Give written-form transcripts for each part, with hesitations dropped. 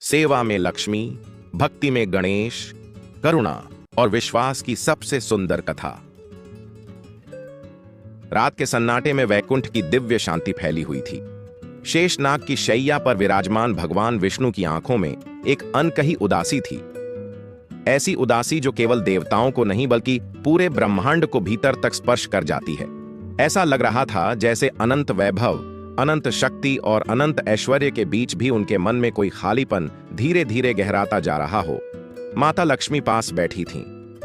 सेवा में लक्ष्मी, भक्ति में गणेश, करुणा और विश्वास की सबसे सुंदर कथा। रात के सन्नाटे में वैकुंठ की दिव्य शांति फैली हुई थी। शेषनाग की शैया पर विराजमान भगवान विष्णु की आंखों में एक अनकही उदासी थी। ऐसी उदासी जो केवल देवताओं को नहीं बल्कि पूरे ब्रह्मांड को भीतर तक स्पर्श कर जाती है। ऐसा लग रहा था जैसे अनंत वैभव, अनंत शक्ति और अनंत ऐश्वर्य के बीच भी उनके मन में कोई खालीपन धीरे धीरे गहराता जा रहा हो। माता लक्ष्मी पास बैठी थीं।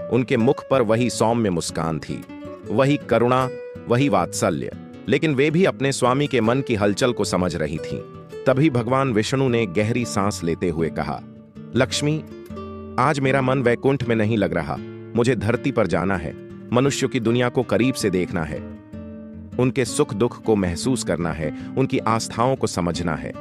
उनके मुख पर वही सौम्य मुस्कान थी, वही करुणा, वही वात्सल्य, लेकिन वे भी अपने स्वामी के मन की हलचल को समझ रही थीं। तभी भगवान विष्णु ने गहरी सांस लेते हुए कहा, लक्ष्मी, आज मेरा मन वैकुंठ में नहीं लग रहा। मुझे धरती पर जाना है, मनुष्यों की दुनिया को करीब से देखना है, उनके सुख दुख को महसूस करना है, उनकी आस्थाओं को समझना है।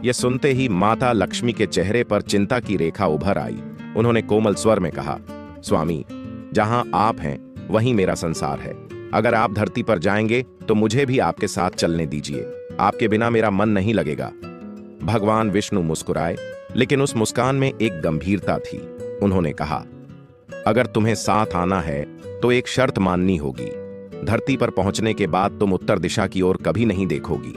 यह सुनते ही माता लक्ष्मी के चेहरे पर चिंता की रेखा उभर आई। उन्होंने कोमल स्वर में कहा, स्वामी, जहां आप हैं वहीं मेरा संसार है। अगर आप धरती पर जाएंगे तो मुझे भी आपके साथ चलने दीजिए। आपके बिना मेरा मन नहीं लगेगा। भगवान विष्णु मुस्कुराए, लेकिन उस मुस्कान में एक गंभीरता थी। उन्होंने कहा, अगर तुम्हें साथ आना है तो एक शर्त माननी होगी। धरती पर पहुंचने के बाद तुम उत्तर दिशा की ओर कभी नहीं देखोगी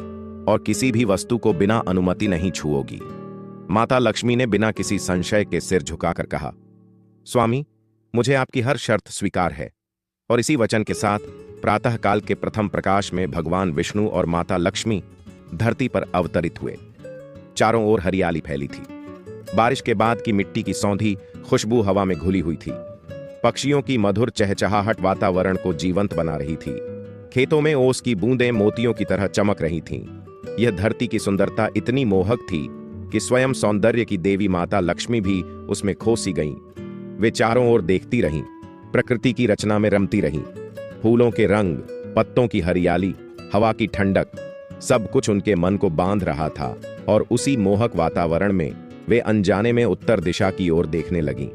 और किसी भी वस्तु को बिना अनुमति नहीं छुओगी। माता लक्ष्मी ने बिना किसी संशय के सिर झुकाकर कहा, स्वामी, मुझे आपकी हर शर्त स्वीकार है। और इसी वचन के साथ प्रातःकाल के प्रथम प्रकाश में भगवान विष्णु और माता लक्ष्मी धरती पर अवतरित हुए। चारों ओर हरियाली फैली थी। बारिश के बाद की मिट्टी की सौंधी खुशबू हवा में घुली हुई थी। पक्षियों की मधुर चहचहाहट वातावरण को जीवंत बना रही थी। खेतों में ओस की बूंदें मोतियों की तरह चमक रही थीं। यह धरती की सुंदरता इतनी मोहक थी कि स्वयं सौंदर्य की देवी माता लक्ष्मी भी उसमें खो सी गईं। वे चारों ओर देखती रहीं, प्रकृति की रचना में रमती रहीं। फूलों के रंग, पत्तों की हरियाली, हवा की ठंडक, सब कुछ उनके मन को बांध रहा था। और उसी मोहक वातावरण में वे अनजाने में उत्तर दिशा की ओर देखने लगीं।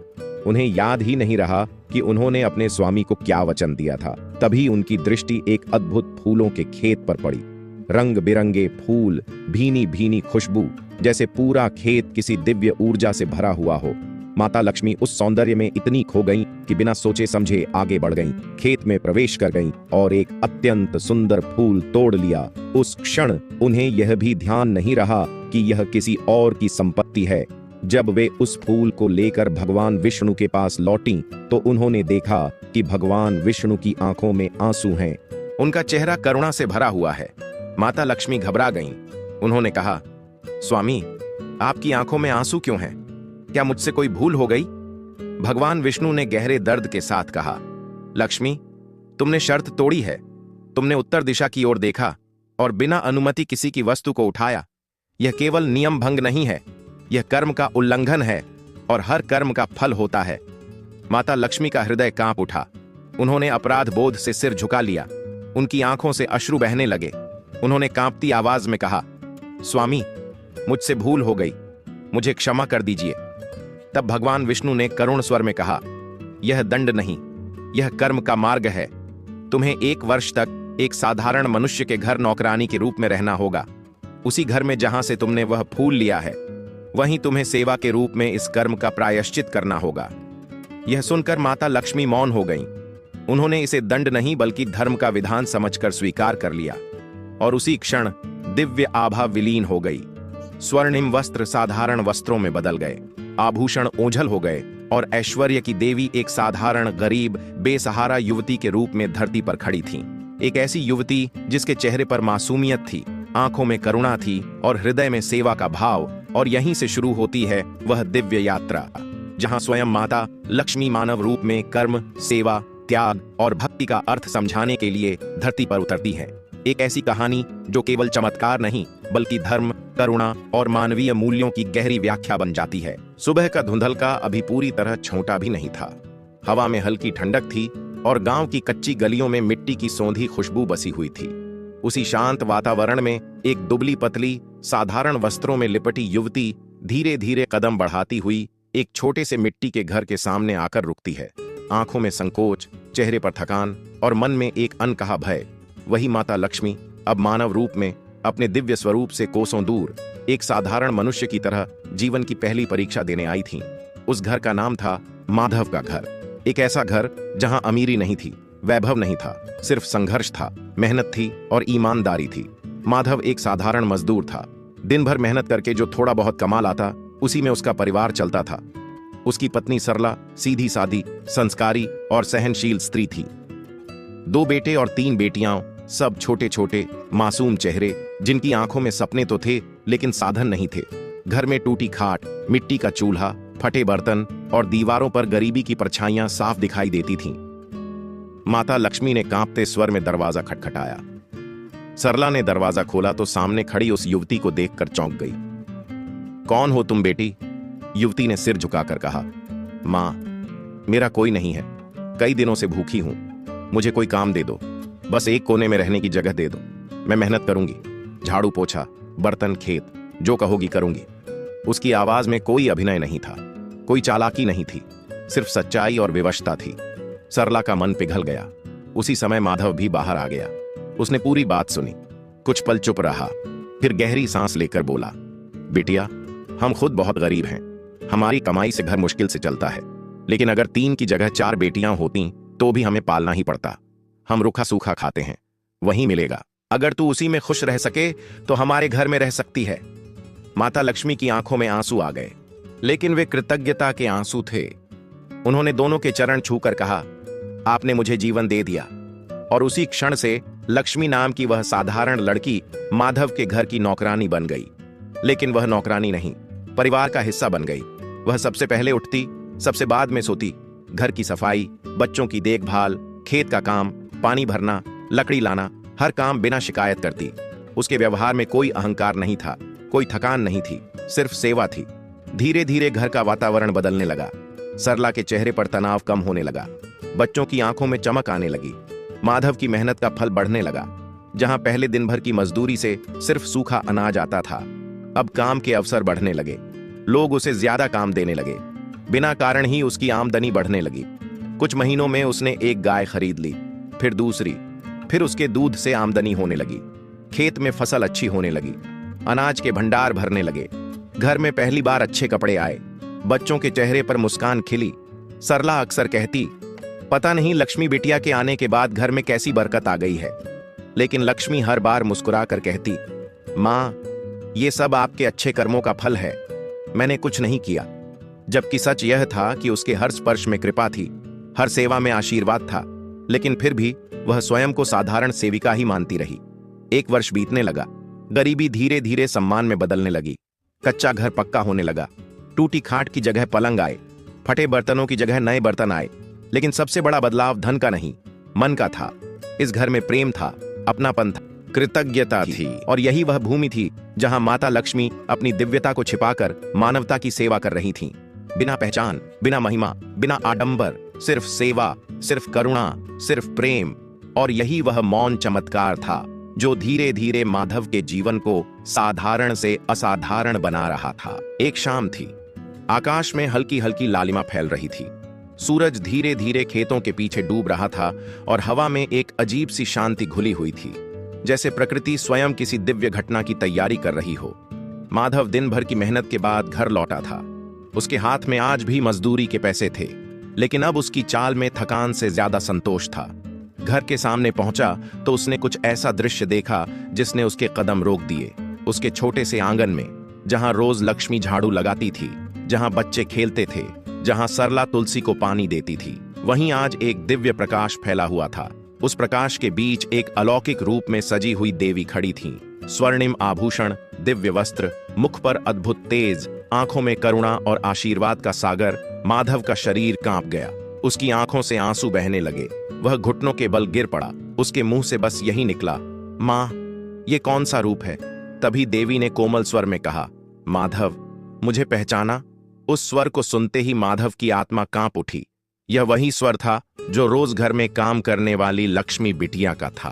उन्हें याद ही नहीं रहा कि उन्होंने अपने स्वामी को क्या वचन दिया था। तभी उनकी दृष्टि एक अद्भुत फूलों के खेत पर पड़ी। रंग बिरंगे फूल, भीनी भीनी खुशबू, जैसे पूरा खेत किसी दिव्य ऊर्जा से भरा हुआ हो। माता लक्ष्मी उस सौंदर्य में इतनी खो गईं कि बिना सोचे समझे आगे बढ़ गईं, खेत में प्रवेश कर गईं और एक अत्यंत सुंदर फूल तोड़ लिया। उस क्षण उन्हें यह भी ध्यान नहीं रहा कि यह किसी और की संपत्ति है। जब वे उस फूल को लेकर भगवान विष्णु के पास लौटीं, तो उन्होंने देखा कि भगवान विष्णु की आंखों में आंसू हैं। उनका चेहरा करुणा से भरा हुआ है। माता लक्ष्मी घबरा गईं। उन्होंने कहा, स्वामी, आपकी आंखों में आंसू क्यों हैं? क्या मुझसे कोई भूल हो गई? भगवान विष्णु ने गहरे दर्द के साथ कहा, लक्ष्मी, तुमने शर्त तोड़ी है। तुमने उत्तर दिशा की ओर देखा और बिना अनुमति किसी की वस्तु को उठाया। यह केवल नियम भंग नहीं है, यह कर्म का उल्लंघन है और हर कर्म का फल होता है। माता लक्ष्मी का हृदय कांप उठा। उन्होंने अपराध बोध से सिर झुका लिया। उनकी आंखों से अश्रु बहने लगे। उन्होंने कांपती आवाज में कहा, स्वामी, मुझसे भूल हो गई, मुझे क्षमा कर दीजिए। तब भगवान विष्णु ने करुण स्वर में कहा, यह दंड नहीं, यह कर्म का मार्ग है। तुम्हें 1 वर्ष तक एक साधारण मनुष्य के घर नौकरानी के रूप में रहना होगा। उसी घर में जहां से तुमने वह फूल लिया है, वहीं तुम्हें सेवा के रूप में इस कर्म का प्रायश्चित करना होगा। यह सुनकर माता लक्ष्मी मौन हो गईं। उन्होंने इसे दंड नहीं बल्कि धर्म का विधान समझकर स्वीकार कर लिया। और उसी क्षण दिव्य आभा विलीन हो गई। स्वर्णिम वस्त्र साधारण वस्त्रों में बदल गए, आभूषण ओझल हो गए और ऐश्वर्य की देवी एक साधारण गरीब बेसहारा युवती के रूप में धरती पर खड़ी थीं। एक ऐसी युवती जिसके चेहरे पर मासूमियत थी, आंखों में करुणा थी और हृदय में सेवा का भाव। और यहीं से शुरू होती है वह दिव्य यात्रा, जहां स्वयं माता लक्ष्मी मानव रूप में कर्म, सेवा, त्याग और भक्ति का अर्थ समझाने के लिए धरती पर उतरती है। एक ऐसी कहानी जो केवल चमत्कार नहीं बल्कि धर्म, करुणा और मानवीय मूल्यों की गहरी व्याख्या बन जाती है। सुबह का धुंधलका अभी पूरी तरह छोटा भी नहीं था। हवा में हल्की ठंडक थी और गांव की कच्ची गलियों में मिट्टी की सौंधी खुशबू बसी हुई थी। उसी शांत वातावरण में एक दुबली पतली साधारण वस्त्रों में लिपटी युवती धीरे धीरे कदम बढ़ाती हुई एक छोटे से मिट्टी के घर के सामने आकर रुकती है। आंखों में संकोच, चेहरे पर थकान और मन में एक अनकहा भय। वही माता लक्ष्मी अब मानव रूप में अपने दिव्य स्वरूप से कोसों दूर एक साधारण मनुष्य की तरह जीवन की पहली परीक्षा देने आई थीं। उस घर का नाम था माधव का घर। एक ऐसा घर जहां अमीरी नहीं थी, वैभव नहीं था, सिर्फ संघर्ष था, मेहनत थी और ईमानदारी थी। माधव एक साधारण मजदूर था। दिन भर मेहनत करके जो थोड़ा बहुत कमा लाता, उसी में उसका परिवार चलता था। उसकी पत्नी सरला सीधी सादी, संस्कारी और सहनशील स्त्री थी। 2 बेटे और 3 बेटियां, सब छोटे छोटे मासूम चेहरे, जिनकी आंखों में सपने तो थे लेकिन साधन नहीं थे। घर में टूटी खाट, मिट्टी का चूल्हा, फटे बर्तन और दीवारों पर गरीबी की परछाइयां साफ दिखाई देती थीं। माता लक्ष्मी ने कांपते स्वर में दरवाजा खटखटाया। सरला ने दरवाजा खोला तो सामने खड़ी उस युवती को देखकर चौंक गई। कौन हो तुम बेटी? युवती ने सिर झुकाकर कहा। मां, मेरा कोई नहीं है, कई दिनों से भूखी हूं, मुझे कोई काम दे दो, बस एक कोने में रहने की जगह दे दो, मैं मेहनत करूंगी, झाड़ू पोछा, बर्तन, खेत, जो कहोगी करूंगी। उसकी आवाज में कोई अभिनय नहीं था, कोई चालाकी नहीं थी, सिर्फ सच्चाई और विवशता थी। सरला का मन पिघल गया। उसी समय माधव भी बाहर आ गया। उसने पूरी बात सुनी, कुछ पल चुप रहा, फिर गहरी सांस लेकर बोला, बिटिया, हम खुद बहुत गरीब हैं, हमारी कमाई से घर मुश्किल से चलता है, लेकिन अगर 3 की जगह 4 बेटियां होती तो भी हमें पालना ही पड़ता। हम रूखा सूखा खाते हैं, वही मिलेगा। अगर तू उसी में खुश रह सके तो हमारे घर में रह सकती है। माता लक्ष्मी की आंखों में आंसू आ गए, लेकिन वे कृतज्ञता के आंसू थे। उन्होंने दोनों के चरण छूकर कहा, आपने मुझे जीवन दे दिया। और उसी क्षण से लक्ष्मी नाम की वह साधारण लड़की माधव के घर की नौकरानी बन गई। लेकिन वह नौकरानी नहीं, परिवार का हिस्सा बन गई। वह सबसे पहले उठती, सबसे बाद में सोती। घर की सफाई, बच्चों की देखभाल, खेत का काम, पानी भरना, लकड़ी लाना, हर काम बिना शिकायत करती। उसके व्यवहार में कोई अहंकार नहीं था, कोई थकान नहीं थी, सिर्फ सेवा थी। धीरे धीरे घर का वातावरण बदलने लगा। सरला के चेहरे पर तनाव कम होने लगा, बच्चों की आंखों में चमक आने लगी। माधव की मेहनत का फल बढ़ने लगा। जहां पहले दिन भर की मजदूरी से सिर्फ सूखा अनाज आता था, अब काम के अवसर बढ़ने लगे। लोग उसे ज्यादा काम देने लगे। बिना कारण ही उसकी आमदनी बढ़ने लगी। कुछ महीनों में उसने एक गाय खरीद ली, फिर दूसरी, फिर उसके दूध से आमदनी होने लगी। खेत में फसल अच्छी होने लगी, अनाज के भंडार भरने लगे। घर में पहली बार अच्छे कपड़े आए, बच्चों के चेहरे पर मुस्कान खिली। सरला अक्सर कहती, पता नहीं लक्ष्मी बिटिया के आने के बाद घर में कैसी बरकत आ गई है। लेकिन लक्ष्मी हर बार मुस्कुरा कर कहती, मां, ये सब आपके अच्छे कर्मों का फल है, मैंने कुछ नहीं किया। जबकि सच यह था कि उसके हर स्पर्श में कृपा थी, हर सेवा में आशीर्वाद था। लेकिन फिर भी वह स्वयं को साधारण सेविका ही मानती रही। 1 वर्ष बीतने लगा। गरीबी धीरे धीरे सम्मान में बदलने लगी। कच्चा घर पक्का होने लगा। टूटी खाट की जगह पलंग आए, फटे बर्तनों की जगह नए बर्तन आए। लेकिन सबसे बड़ा बदलाव धन का नहीं, मन का था। इस घर में प्रेम था, अपनापन था, कृतज्ञता थी। और यही वह भूमि थी जहां माता लक्ष्मी अपनी दिव्यता को छिपाकर मानवता की सेवा कर रही थीं। बिना पहचान, बिना महिमा, बिना आडंबर, सिर्फ सेवा, सिर्फ करुणा, सिर्फ प्रेम। और यही वह मौन चमत्कार था जो धीरे धीरे माधव के जीवन को साधारण से असाधारण बना रहा था। एक शाम थी। आकाश में हल्की हल्की लालिमा फैल रही थी। सूरज धीरे धीरे खेतों के पीछे डूब रहा था और हवा में एक अजीब सी शांति घुली हुई थी, जैसे प्रकृति स्वयं किसी दिव्य घटना की तैयारी कर रही हो। माधव दिन भर की मेहनत के बाद घर लौटा था। उसके हाथ में आज भी मजदूरी के पैसे थे, लेकिन अब उसकी चाल में थकान से ज्यादा संतोष था। घर के सामने पहुंचा तो उसने कुछ ऐसा दृश्य देखा जिसने उसके कदम रोक दिए। उसके छोटे से आंगन में, जहां रोज लक्ष्मी झाड़ू लगाती थी, जहां बच्चे खेलते थे, जहां सरला तुलसी को पानी देती थी, वहीं आज एक दिव्य प्रकाश फैला हुआ था। उस प्रकाश के बीच एक अलौकिक रूप में सजी हुई देवी खड़ी थीं। स्वर्णिम आभूषण, दिव्य वस्त्र, मुख पर अद्भुत तेज, आंखों में करुणा और आशीर्वाद का सागर। माधव का शरीर कांप गया। उसकी आंखों से आंसू बहने लगे। वह घुटनों के बल गिर पड़ा। उसके मुंह से बस यही निकला, मां, ये कौन सा रूप है? तभी देवी ने कोमल स्वर में कहा, माधव, मुझे पहचाना? उस स्वर को सुनते ही माधव की आत्मा कांप उठी। यह वही स्वर था जो रोज घर में काम करने वाली लक्ष्मी बिटिया का था।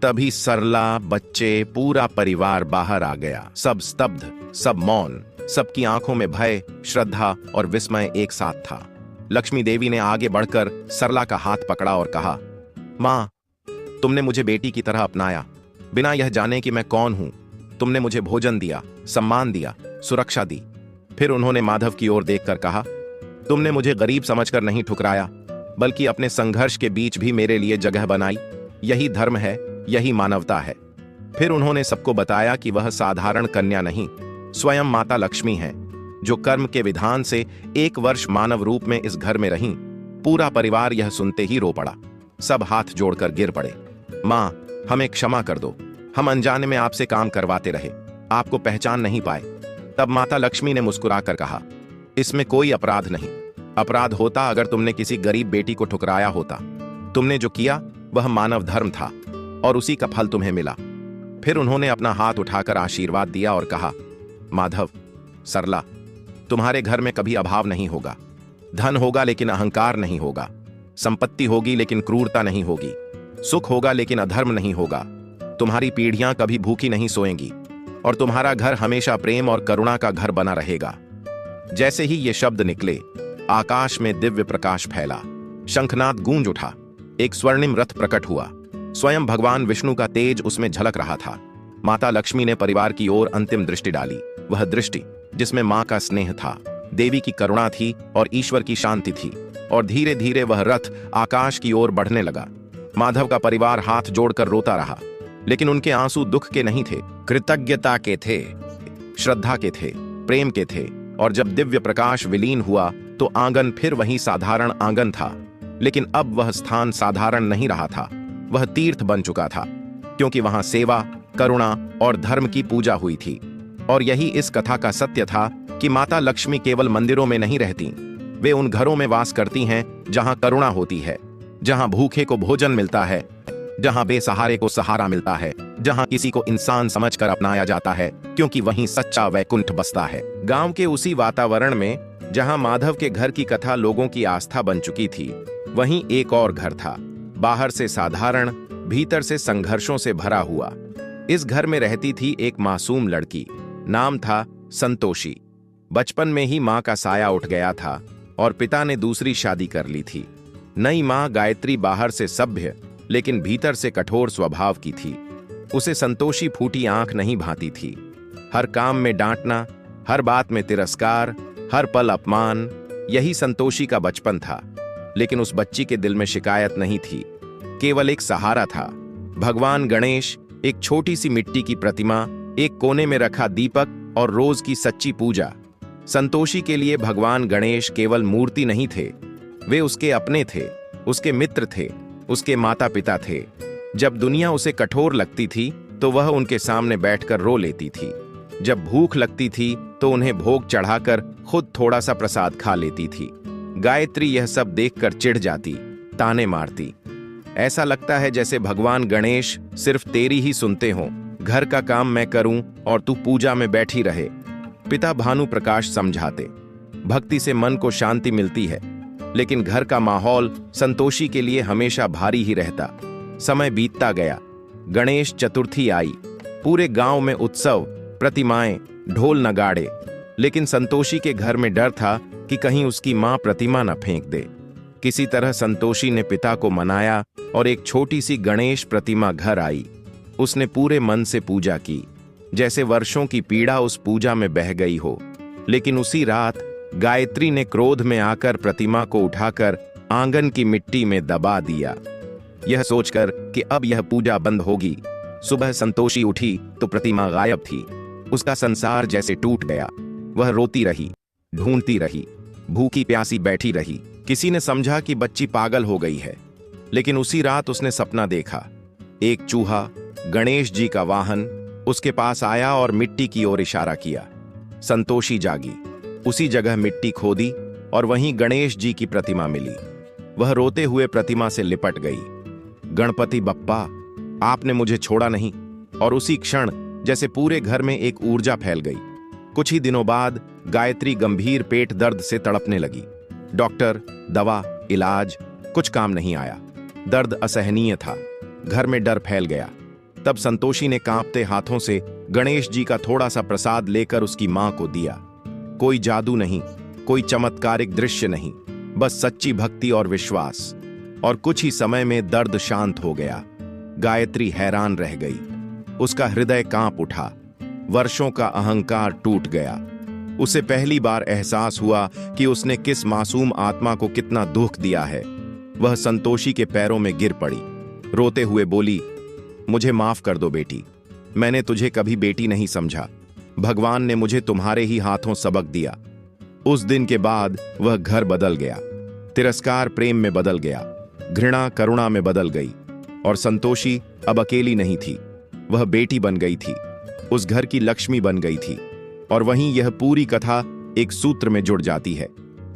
तभी सरला, बच्चे, पूरा परिवार बाहर आ गया। सब स्तब्ध, सब मौन, सबकी आंखों में भय, श्रद्धा और विस्मय एक साथ था। लक्ष्मी देवी ने आगे बढ़कर सरला का हाथ पकड़ा और कहा, मां, तुमने मुझे बेटी की तरह अपनाया, बिना यह जाने कि मैं कौन हूं तुमने मुझे भोजन दिया, सम्मान दिया, सुरक्षा दी। फिर उन्होंने माधव की ओर देखकर कहा, तुमने मुझे गरीब समझकर नहीं ठुकराया, बल्कि अपने संघर्ष के बीच भी मेरे लिए जगह बनाई। यही धर्म है, यही मानवता है। फिर उन्होंने सबको बताया कि वह साधारण कन्या नहीं, स्वयं माता लक्ष्मी है, जो कर्म के विधान से 1 वर्ष मानव रूप में इस घर में रहीं। पूरा परिवार यह सुनते ही रो पड़ा। सब हाथ जोड़कर गिर पड़े। मां, हमें क्षमा कर दो, हम अनजाने में आपसे काम करवाते रहे, आपको पहचान नहीं पाए। तब माता लक्ष्मी ने मुस्कुराकर कहा, इसमें कोई अपराध नहीं। अपराध होता अगर तुमने किसी गरीब बेटी को ठुकराया होता। तुमने जो किया वह मानव धर्म था और उसी का फल तुम्हें मिला। फिर उन्होंने अपना हाथ उठाकर आशीर्वाद दिया और कहा, माधव, सरला, तुम्हारे घर में कभी अभाव नहीं होगा। धन होगा लेकिन अहंकार नहीं होगा। संपत्ति होगी लेकिन क्रूरता नहीं होगी। सुख होगा लेकिन अधर्म नहीं होगा। तुम्हारी पीढ़ियां कभी भूखी नहीं सोएंगी और तुम्हारा घर हमेशा प्रेम और करुणा का घर बना रहेगा। जैसे ही ये शब्द निकले, आकाश में दिव्य प्रकाश फैला, शंखनाद गूंज उठा, एक स्वर्णिम रथ प्रकट हुआ। स्वयं भगवान विष्णु का तेज उसमें झलक रहा था। माता लक्ष्मी ने परिवार की ओर अंतिम दृष्टि डाली, वह दृष्टि जिसमें मां का स्नेह था, देवी की करुणा थी और ईश्वर की शांति थी। और धीरे धीरे वह रथ आकाश की ओर बढ़ने लगा। माधव का परिवार हाथ जोड़कर रोता रहा, लेकिन उनके आंसू दुख के नहीं थे, कृतज्ञता के थे, श्रद्धा के थे, प्रेम के थे। और जब दिव्य प्रकाश विलीन हुआ तो आंगन फिर वही साधारण आंगन था, लेकिन अब वह स्थान साधारण नहीं रहा था, वह तीर्थ बन चुका था, क्योंकि वहां सेवा, करुणा और धर्म की पूजा हुई थी। और यही इस कथा का सत्य था कि माता लक्ष्मी केवल मंदिरों में नहीं रहती, वे उन घरों में वास करती हैं जहां करुणा होती है, जहां भूखे को भोजन मिलता है, जहां बेसहारे को सहारा मिलता है, जहां किसी को इंसान समझकर अपनाया जाता है, क्योंकि वहीं सच्चा वैकुंठ बसता है। गांव के उसी वातावरण में जहां माधव के घर की कथा लोगों की आस्था बन चुकी थी, वहीं एक और घर था, बाहर से साधारण, भीतर से संघर्षों से भरा हुआ। इस घर में रहती थी एक मासूम लड़की, नाम था संतोषी। बचपन में ही मां का साया उठ गया था और पिता ने दूसरी शादी कर ली थी। नई मां गायत्री बाहर से सभ्य लेकिन भीतर से कठोर स्वभाव की थी। उसे संतोषी फूटी आंख नहीं भाती थी। हर काम में डांटना, हर बात में तिरस्कार, हर पल अपमान, यही संतोषी का बचपन था। लेकिन उस बच्ची के दिल में शिकायत नहीं थी, केवल एक सहारा था। भगवान गणेश, एक छोटी सी मिट्टी की प्रतिमा, एक कोने में रखा दीपक और रोज की सच्ची पूजा। संतोषी के लिए भगवान गणेश केवल मूर्ति नहीं थे, वे उसके अपने थे, उसके मित्र थे, उसके माता पिता थे। जब दुनिया उसे कठोर लगती थी तो वह उनके सामने बैठकर रो लेती थी। जब भूख लगती थी तो उन्हें भोग चढ़ाकर खुद थोड़ा सा प्रसाद खा लेती थी। गायत्री यह सब देखकर चिढ़ जाती, ताने मारती। ऐसा लगता है जैसे भगवान गणेश सिर्फ तेरी ही सुनते हों, घर का काम मैं करूं और तू पूजा में बैठी रहे। पिता भानु प्रकाश समझाते, भक्ति से मन को शांति मिलती है, लेकिन घर का माहौल संतोषी के लिए हमेशा भारी ही रहता। समय बीतता गया, गणेश चतुर्थी आई, पूरे गांव में उत्सव, प्रतिमाएं, ढोल नगाड़े। लेकिन संतोषी के घर में डर था कि कहीं उसकी मां प्रतिमा न फेंक दे। किसी तरह संतोषी ने पिता को मनाया और एक छोटी सी गणेश प्रतिमा घर आई। उसने पूरे मन से पूजा की, जैसे वर्षों की पीड़ा उस पूजा में बह गई हो। लेकिन उसी रात गायत्री ने क्रोध में आकर प्रतिमा को उठाकर आंगन की मिट्टी में दबा दिया, यह सोचकर कि अब यह पूजा बंद होगी। सुबह संतोषी उठी तो प्रतिमा गायब थी। उसका संसार जैसे टूट गया। वह रोती रही, ढूंढती रही, भूखी प्यासी बैठी रही। किसी ने समझा कि बच्ची पागल हो गई है, लेकिन उसी रात उसने सपना देखा। एक चूहा, गणेश जी का वाहन, उसके पास आया और मिट्टी की ओर इशारा किया। संतोषी जागी, उसी जगह मिट्टी खोदी और वहीं गणेश जी की प्रतिमा मिली। वह रोते हुए प्रतिमा से लिपट गई। गणपति बप्पा, आपने मुझे छोड़ा नहीं। और उसी क्षण जैसे पूरे घर में एक ऊर्जा फैल गई। कुछ ही दिनों बाद गायत्री गंभीर पेट दर्द से तड़पने लगी। डॉक्टर, दवा, इलाज, कुछ काम नहीं आया। दर्द असहनीय था। घर में डर फैल गया। तब संतोषी ने कांपते हाथों से गणेश जी का थोड़ा सा प्रसाद लेकर उसकी मां को दिया। कोई जादू नहीं, कोई चमत्कारिक दृश्य नहीं, बस सच्ची भक्ति और विश्वास। और कुछ ही समय में दर्द शांत हो गया। गायत्री हैरान रह गई। उसका हृदय कांप उठा। वर्षों का अहंकार टूट गया। उसे पहली बार एहसास हुआ कि उसने किस मासूम आत्मा को कितना दुख दिया है। वह संतोषी के पैरों में गिर पड़ी। रोते हुए बोली, मुझे माफ कर दो बेटी, मैंने तुझे कभी बेटी नहीं समझा। भगवान ने मुझे तुम्हारे ही हाथों सबक दिया। उस दिन के बाद वह घर बदल गया। तिरस्कार प्रेम में बदल गया, घृणा करुणा में बदल गई। और संतोषी अब अकेली नहीं थी, वह बेटी बन गई थी, उस घर की लक्ष्मी बन गई थी। और वहीं यह पूरी कथा एक सूत्र में जुड़ जाती है,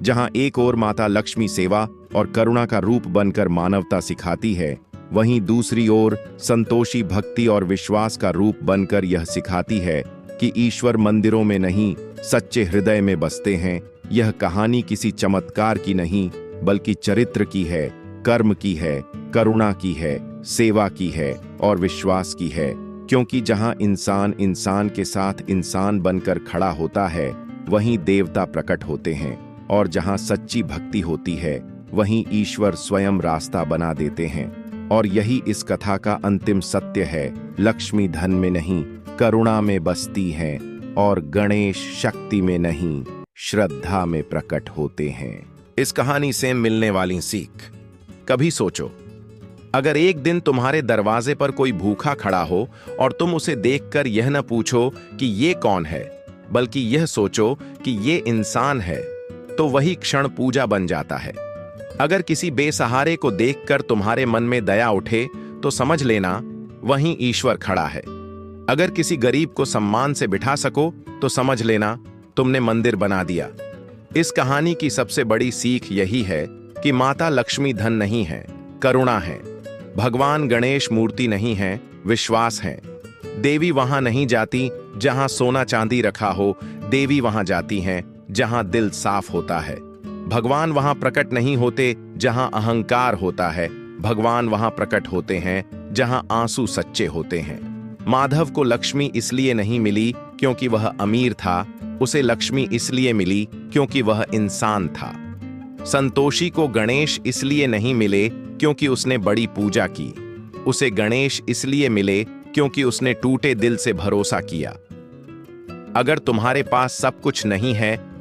जहां एक ओर माता लक्ष्मी सेवा और करुणा का रूप बनकर मानवता सिखाती है, वहीं दूसरी ओर संतोषी भक्ति और विश्वास का रूप बनकर यह सिखाती है कि ईश्वर मंदिरों में नहीं, सच्चे हृदय में बसते हैं। यह कहानी किसी चमत्कार की नहीं, बल्कि चरित्र की है, कर्म की है, करुणा की है, सेवा की है और विश्वास की है। क्योंकि जहां इंसान इंसान के साथ इंसान बनकर खड़ा होता है, वहीं देवता प्रकट होते हैं। और जहां सच्ची भक्ति होती है, वहीं ईश्वर स्वयं रास्ता बना देते हैं। और यही इस कथा का अंतिम सत्य है। लक्ष्मी धन में नहीं, करुणा में बसती हैं और गणेश शक्ति में नहीं, श्रद्धा में प्रकट होते हैं। इस कहानी से मिलने वाली सीख। कभी सोचो, अगर एक दिन तुम्हारे दरवाजे पर कोई भूखा खड़ा हो और तुम उसे देखकर यह न पूछो कि ये कौन है, बल्कि यह सोचो कि ये इंसान है, तो वही क्षण पूजा बन जाता है। अगर किसी बेसहारे को देखकर तुम्हारे मन में दया उठे, तो समझ लेना वहीं ईश्वर खड़ा है। अगर किसी गरीब को सम्मान से बिठा सको, तो समझ लेना तुमने मंदिर बना दिया। इस कहानी की सबसे बड़ी सीख यही है कि माता लक्ष्मी धन नहीं है, करुणा है। भगवान गणेश मूर्ति नहीं है, विश्वास है। देवी वहां नहीं जाती जहां सोना चांदी रखा हो, देवी वहां जाती हैं जहां दिल साफ होता है। भगवान वहां प्रकट नहीं होते जहां अहंकार होता है, भगवान वहां प्रकट होते हैं जहां आंसू सच्चे होते हैं। माधव को लक्ष्मी इसलिए नहीं मिली क्योंकि वह अमीर था, उसे लक्ष्मी इसलिए मिली क्योंकि वह इंसान था। संतोषी को गणेश इसलिए नहीं मिले क्योंकि उसने बड़ी पूजा की, उसे गणेश इसलिए मिले क्योंकि उसने टूटे दिल से भरोसा किया। अगर तुम्हारे पास सब कुछ नहीं है,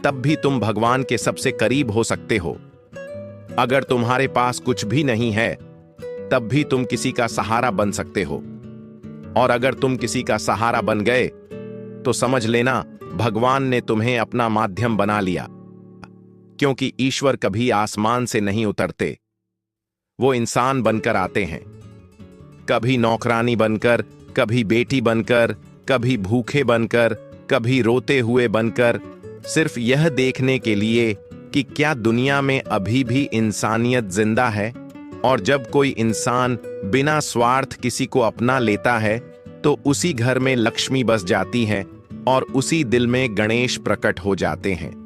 तब भी तुम भगवान के सबसे करीब हो सकते हो। अगर तुम्हारे पास कुछ भी नहीं है, तब भी तुम किसी का सहारा बन सकते हो। और अगर तुम किसी का सहारा बन गए, तो समझ लेना भगवान ने तुम्हें अपना माध्यम बना लिया। क्योंकि ईश्वर कभी आसमान से नहीं उतरते, वो इंसान बनकर आते हैं। कभी नौकरानी बनकर, कभी बेटी बनकर, कभी भूखे बनकर, कभी रोते हुए बनकर, सिर्फ यह देखने के लिए कि क्या दुनिया में अभी भी इंसानियत जिंदा है। और जब कोई इंसान बिना स्वार्थ किसी को अपना लेता है, तो उसी घर में लक्ष्मी बस जाती है और उसी दिल में गणेश प्रकट हो जाते हैं।